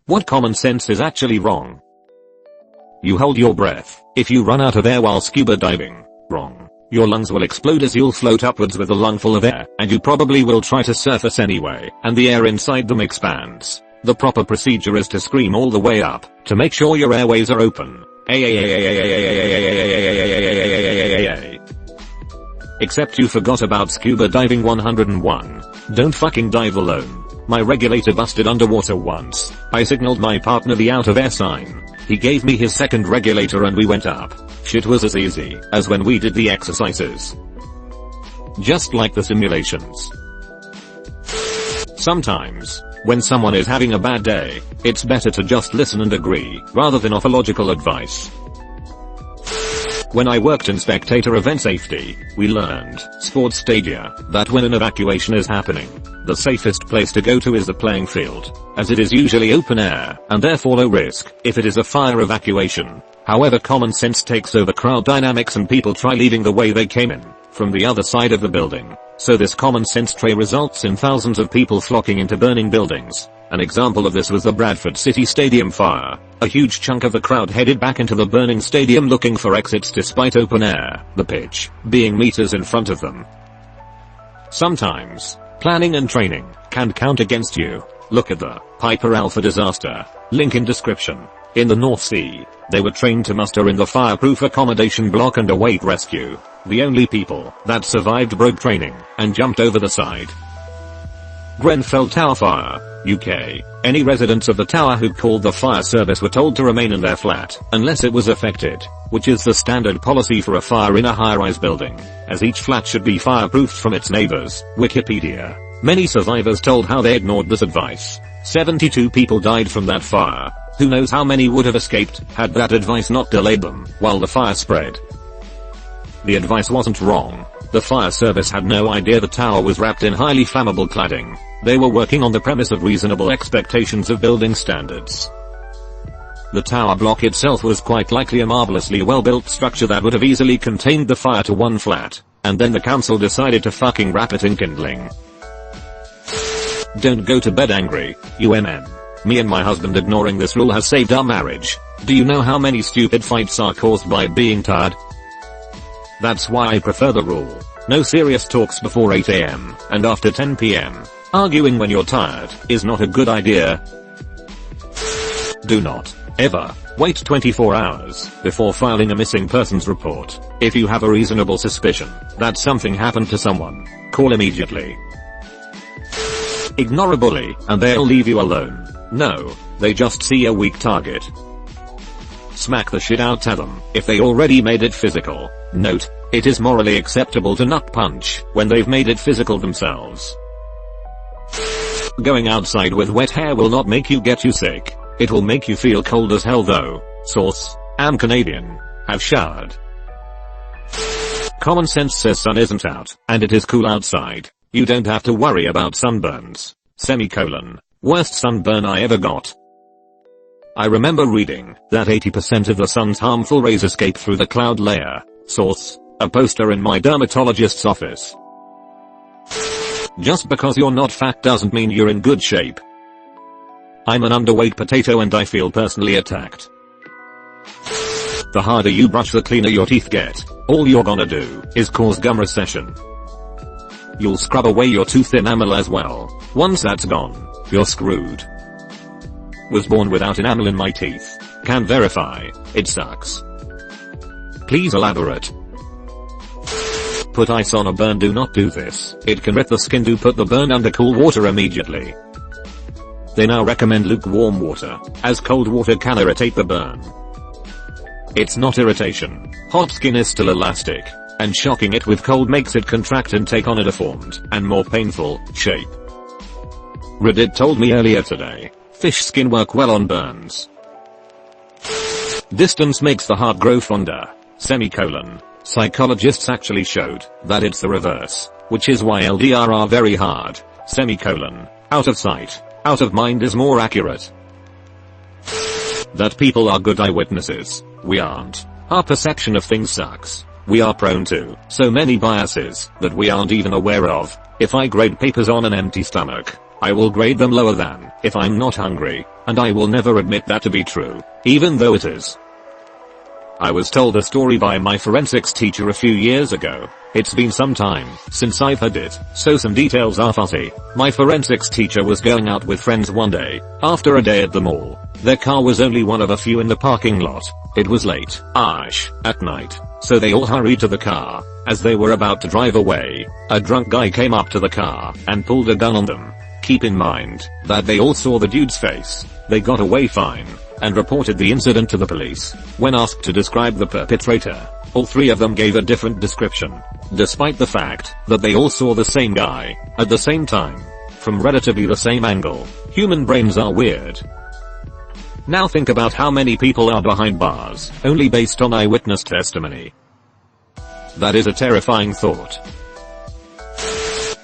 What common sense is actually wrong? You hold your breath if you run out of air while scuba diving. Wrong. Your lungs will explode as you'll float upwards with a lung full of air, and you probably will try to surface anyway, and the air inside them expands. The proper procedure is to scream all the way up to make sure your airways are open. Except you forgot about scuba diving 101. Don't fucking dive alone. My regulator busted underwater once. I signaled my partner the out of air sign. He gave me his second regulator and we went up. Shit was as easy as when we did the exercises. Just like the simulations. Sometimes, when someone is having a bad day, it's better to just listen and agree rather than offer logical advice. When I worked in spectator event safety, we learned, sports stadia, that when an evacuation is happening, the safest place to go to is the playing field, as it is usually open air, and therefore low risk, if it is a fire evacuation. However, common sense takes over crowd dynamics and people try leaving the way they came in, from the other side of the building. So this common sense tray results in thousands of people flocking into burning buildings. An example of this was the Bradford City Stadium fire. A huge chunk of the crowd headed back into the burning stadium looking for exits despite open air, the pitch being meters in front of them. Sometimes, planning and training can count against you. Look at the Piper Alpha disaster. Link in description. In the North Sea, they were trained to muster in the fireproof accommodation block and await rescue. The only people that survived broke training and jumped over the side. Grenfell Tower Fire, UK. Any residents of the tower who called the fire service were told to remain in their flat unless it was affected, which is the standard policy for a fire in a high-rise building, as each flat should be fireproofed from its neighbors. Wikipedia. Many survivors told how they ignored this advice. 72 people died from that fire. Who knows how many would have escaped had that advice not delayed them while the fire spread. The advice wasn't wrong. The fire service had no idea the tower was wrapped in highly flammable cladding. They were working on the premise of reasonable expectations of building standards. The tower block itself was quite likely a marvelously well-built structure that would have easily contained the fire to one flat, and then the council decided to fucking wrap it in kindling. Don't go to bed angry, Me and my husband ignoring this rule has saved our marriage. Do you know how many stupid fights are caused by being tired? That's why I prefer the rule. No serious talks before 8 AM and after 10 PM. Arguing when you're tired is not a good idea. Do not ever wait 24 hours before filing a missing persons report. If you have a reasonable suspicion that something happened to someone, call immediately. Ignore a bully and they'll leave you alone. No, they just see a weak target. Smack the shit out of them if they already made it physical. Note, it is morally acceptable to nut punch when they've made it physical themselves. Going outside with wet hair will not make you get you sick. It will make you feel cold as hell though. Source: am Canadian. Have showered. Common sense says sun isn't out and it is cool outside. You don't have to worry about sunburns. Worst sunburn I ever got. I remember reading that 80% of the sun's harmful rays escape through the cloud layer. Source: a poster in my dermatologist's office. Just because you're not fat doesn't mean you're in good shape. I'm an underweight potato and I feel personally attacked. The harder you brush the cleaner your teeth get. All you're gonna do is cause gum recession. You'll scrub away your tooth enamel as well. Once that's gone, you're screwed. Was born without enamel in my teeth. Can verify. It sucks. Please elaborate. Put ice on a burn. Do not do this. It can rip the skin. Do put the burn under cool water immediately. They now recommend lukewarm water, as cold water can irritate the burn. It's not irritation. Hot skin is still elastic, and shocking it with cold makes it contract and take on a deformed and more painful shape. Reddit told me earlier today. Fish skin work well on burns. Distance makes the heart grow fonder. Psychologists actually showed that it's the reverse, which is why LDR are very hard. Out of sight, out of mind is more accurate. That people are good eyewitnesses. We aren't. Our perception of things sucks. We are prone to so many biases that we aren't even aware of. If I grade papers on an empty stomach, I will grade them lower than if I'm not hungry, and I will never admit that to be true, even though it is. I was told a story by my forensics teacher a few years ago. It's been some time since I've heard it, so some details are fuzzy. My forensics teacher was going out with friends one day, after a day at the mall. Their car was only one of a few in the parking lot. It was late at night, so they all hurried to the car. As they were about to drive away, a drunk guy came up to the car and pulled a gun on them. Keep in mind that they all saw the dude's face. They got away fine and reported the incident to the police. When asked to describe the perpetrator, all three of them gave a different description, despite the fact that they all saw the same guy at the same time from relatively the same angle. Human brains are weird. Now think about how many people are behind bars only based on eyewitness testimony. That is a terrifying thought.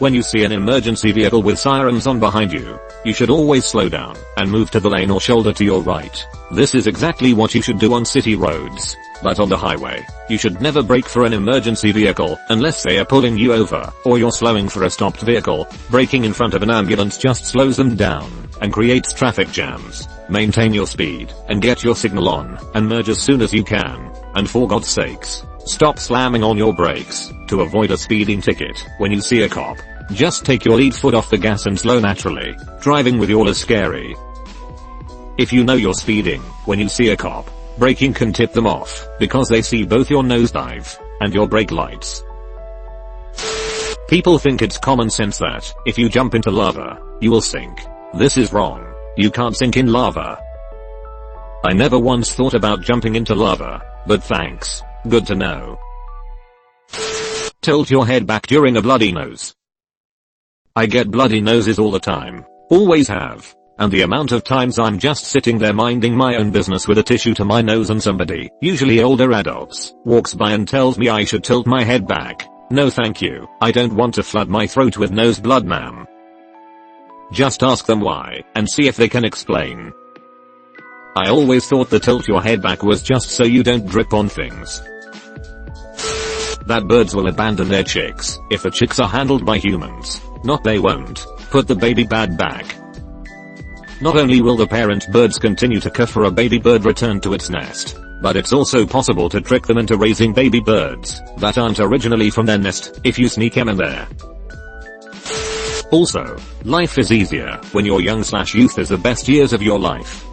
When you see an emergency vehicle with sirens on behind you, you should always slow down and move to the lane or shoulder to your right. This is exactly what you should do on city roads. But on the highway, you should never brake for an emergency vehicle unless they are pulling you over or you're slowing for a stopped vehicle. Braking in front of an ambulance just slows them down and creates traffic jams. Maintain your speed and get your signal on and merge as soon as you can. And for God's sakes, stop slamming on your brakes to avoid a speeding ticket. When you see a cop, just take your lead foot off the gas and slow naturally. Driving with y'all is scary. If you know you're speeding when you see a cop, braking can tip them off because they see both your nosedive and your brake lights. People think it's common sense that if you jump into lava, you will sink. This is wrong. You can't sink in lava. I never once thought about jumping into lava, but thanks. Good to know. Tilt your head back during a bloody nose. I get bloody noses all the time. Always have. And the amount of times I'm just sitting there minding my own business with a tissue to my nose and somebody, usually older adults, walks by and tells me I should tilt my head back. No thank you. I don't want to flood my throat with nose blood, ma'am. Just ask them why and see if they can explain. I always thought the tilt your head back was just so you don't drip on things. That birds will abandon their chicks if the chicks are handled by humans. Not they won't. Put the baby bird back. Not only will the parent birds continue to care for a baby bird return to its nest, but it's also possible to trick them into raising baby birds that aren't originally from their nest if you sneak them in there. Also, life is easier when you're young/youth is the best years of your life.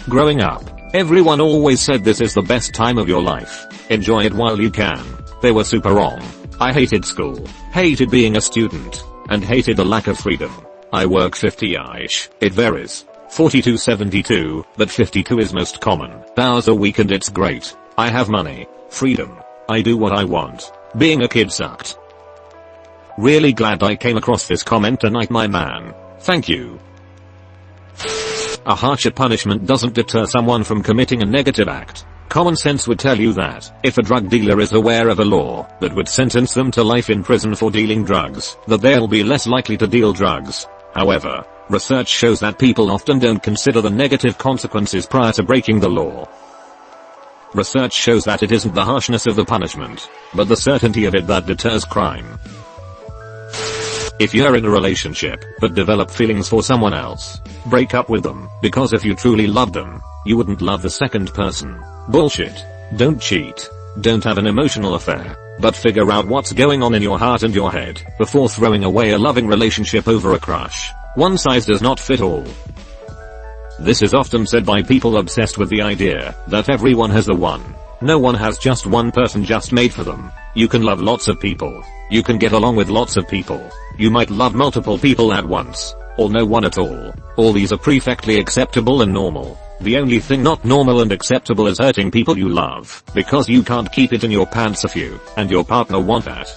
Growing up, everyone always said this is the best time of your life. Enjoy it while you can. They were super wrong. I hated school, hated being a student, and hated the lack of freedom. I work 50-ish, it varies. 40 to 72, but 52 is most common. Hours a week and it's great. I have money, freedom. I do what I want. Being a kid sucked. Really glad I came across this comment tonight, my man. Thank you. A harsher punishment doesn't deter someone from committing a negative act. Common sense would tell you that if a drug dealer is aware of a law that would sentence them to life in prison for dealing drugs, that they'll be less likely to deal drugs. However, research shows that people often don't consider the negative consequences prior to breaking the law. Research shows that it isn't the harshness of the punishment, but the certainty of it that deters crime. If you're in a relationship but develop feelings for someone else, break up with them, because if you truly loved them, you wouldn't love the second person. Bullshit. Don't cheat. Don't have an emotional affair, but figure out what's going on in your heart and your head before throwing away a loving relationship over a crush. One size does not fit all. This is often said by people obsessed with the idea that everyone has the one. No one has just one person just made for them. You can love lots of people. You can get along with lots of people. You might love multiple people at once, or no one at all. All these are perfectly acceptable and normal. The only thing not normal and acceptable is hurting people you love, because you can't keep it in your pants if you and your partner want that.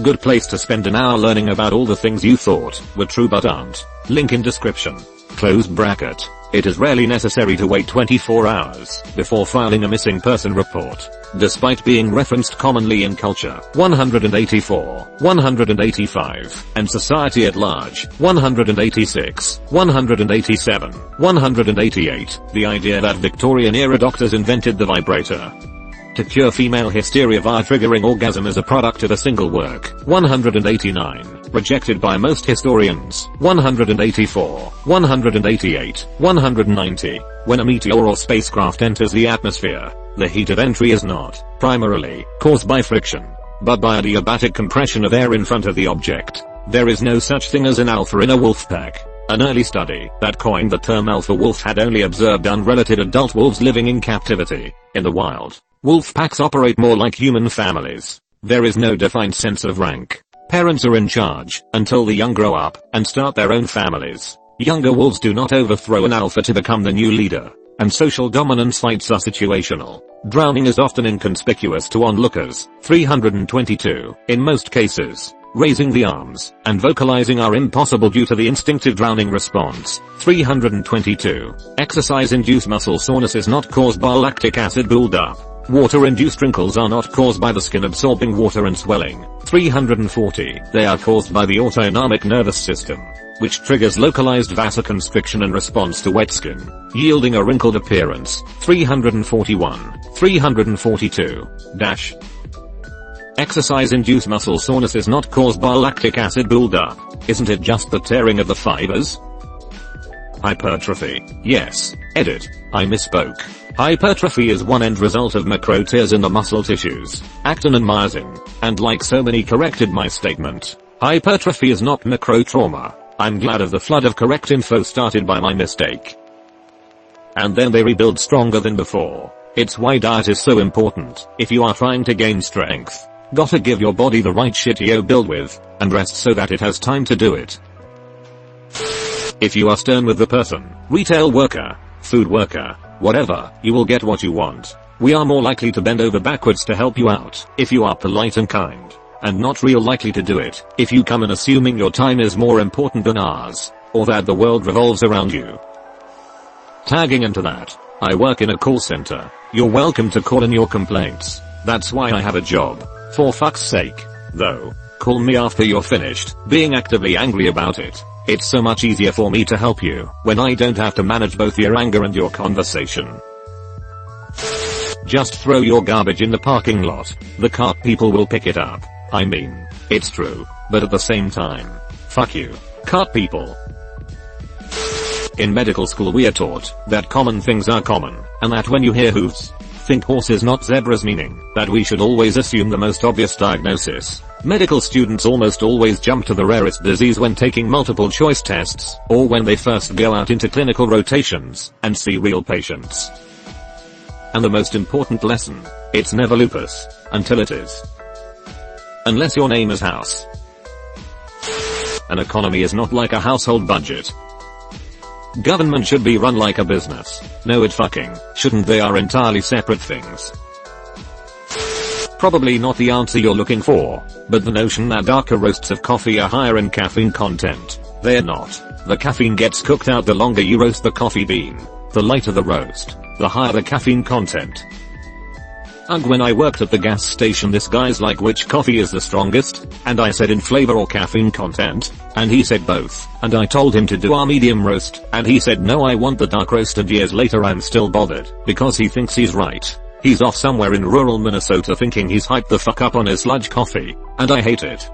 Good place to spend an hour learning about all the things you thought were true but aren't. Link in description. Close bracket. It is rarely necessary to wait 24 hours before filing a missing person report, despite being referenced commonly in culture. 184, 185, and society at large. 186, 187, 188. The idea that Victorian-era doctors invented the vibrator to cure female hysteria via triggering orgasm is a product of a single work. 189. rejected by most historians. 184, 188, 190. When a meteor or spacecraft enters the atmosphere, the heat of entry is not primarily caused by friction, but by adiabatic compression of air in front of the object. There is no such thing as an alpha in a wolf pack. An early study that coined the term alpha wolf had only observed unrelated adult wolves living in captivity. In the wild, wolf packs operate more like human families. There is no defined sense of rank. Parents are in charge until the young grow up and start their own families. Younger wolves do not overthrow an alpha to become the new leader, and social dominance fights are situational. Drowning is often inconspicuous to onlookers. 322. In most cases, raising the arms and vocalizing are impossible due to the instinctive drowning response. 322. Exercise-induced muscle soreness is not caused by lactic acid buildup. Water-induced wrinkles are not caused by the skin absorbing water and swelling. 340. They are caused by the autonomic nervous system, which triggers localized vasoconstriction in response to wet skin, yielding a wrinkled appearance. 341. 342. Exercise-induced muscle soreness is not caused by lactic acid buildup. Isn't it just the tearing of the fibers? Hypertrophy. Yes. Edit. I misspoke. Hypertrophy is one end result of macro tears in the muscle tissues, actin and myosin, and like so many corrected my statement. Hypertrophy is not macro trauma. I'm glad of the flood of correct info started by my mistake. And then they rebuild stronger than before. It's why diet is so important. If you are trying to gain strength, gotta give your body the right shit you build with, and rest so that it has time to do it. If you are stern with the person, retail worker, food worker, whatever, you will get what you want. We are more likely to bend over backwards to help you out if you are polite and kind, and not real likely to do it if you come in assuming your time is more important than ours, or that the world revolves around you. Tagging into that, I work in a call center. You're welcome to call in your complaints. That's why I have a job. For fuck's sake. Though, call me after you're finished being actively angry about it. It's so much easier for me to help you when I don't have to manage both your anger and your conversation. Just throw your garbage in the parking lot. The cart people will pick it up. I mean, it's true, but at the same time, fuck you, cart people. In medical school we are taught that common things are common, and that when you hear hooves, think horses not zebras, meaning that we should always assume the most obvious diagnosis. Medical students almost always jump to the rarest disease when taking multiple choice tests, or when they first go out into clinical rotations and see real patients. And the most important lesson, it's never lupus, until it is. Unless your name is House. An economy is not like a household budget. Government should be run like a business. No, it fucking shouldn't. They are entirely separate things. Probably not the answer you're looking for, but the notion that darker roasts of coffee are higher in caffeine content. They're not. The caffeine gets cooked out the longer you roast the coffee bean. The lighter the roast, the higher the caffeine content. Ugh, when I worked at the gas station this guy's like, which coffee is the strongest? And I said in flavor or caffeine content, and he said both, and I told him to do our medium roast, and he said no, I want the dark roast, and years later I'm still bothered, because he thinks he's right. He's off somewhere in rural Minnesota thinking he's hyped the fuck up on his sludge coffee, and I hate it.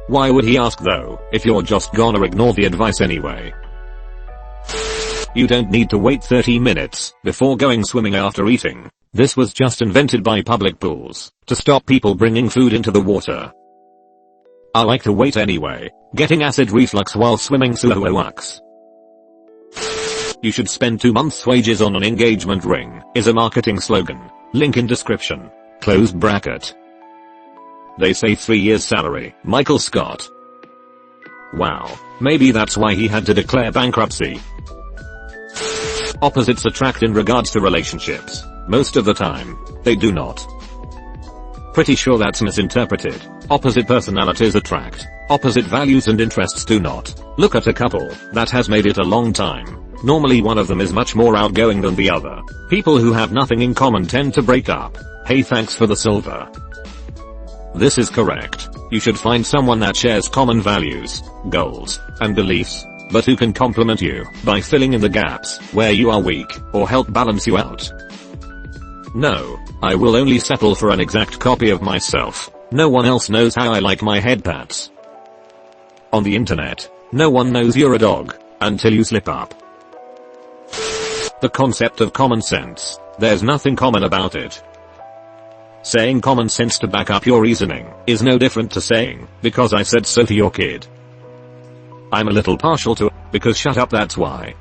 Why would he ask though, if you're just gonna ignore the advice anyway? You don't need to wait 30 minutes before going swimming after eating. This was just invented by public pools to stop people bringing food into the water. I like to wait anyway, getting acid reflux while swimming sucks. You should spend 2 months' wages on an engagement ring, is a marketing slogan. Link in description. Close bracket. They say 3 years salary. Michael Scott. Wow, maybe that's why he had to declare bankruptcy. Opposites attract in regards to relationships. Most of the time, they do not. Pretty sure that's misinterpreted. Opposite personalities attract. Opposite values and interests do not. Look at a couple that has made it a long time. Normally one of them is much more outgoing than the other. People who have nothing in common tend to break up. Hey, thanks for the silver. This is correct. You should find someone that shares common values, goals, and beliefs, but who can complement you by filling in the gaps where you are weak, or help balance you out. No, I will only settle for an exact copy of myself. No one else knows how I like my head pats. On the internet, no one knows you're a dog until you slip up. The concept of common sense, there's nothing common about it. Saying common sense to back up your reasoning is no different to saying, because I said so to your kid. I'm a little partial to, because shut up that's why.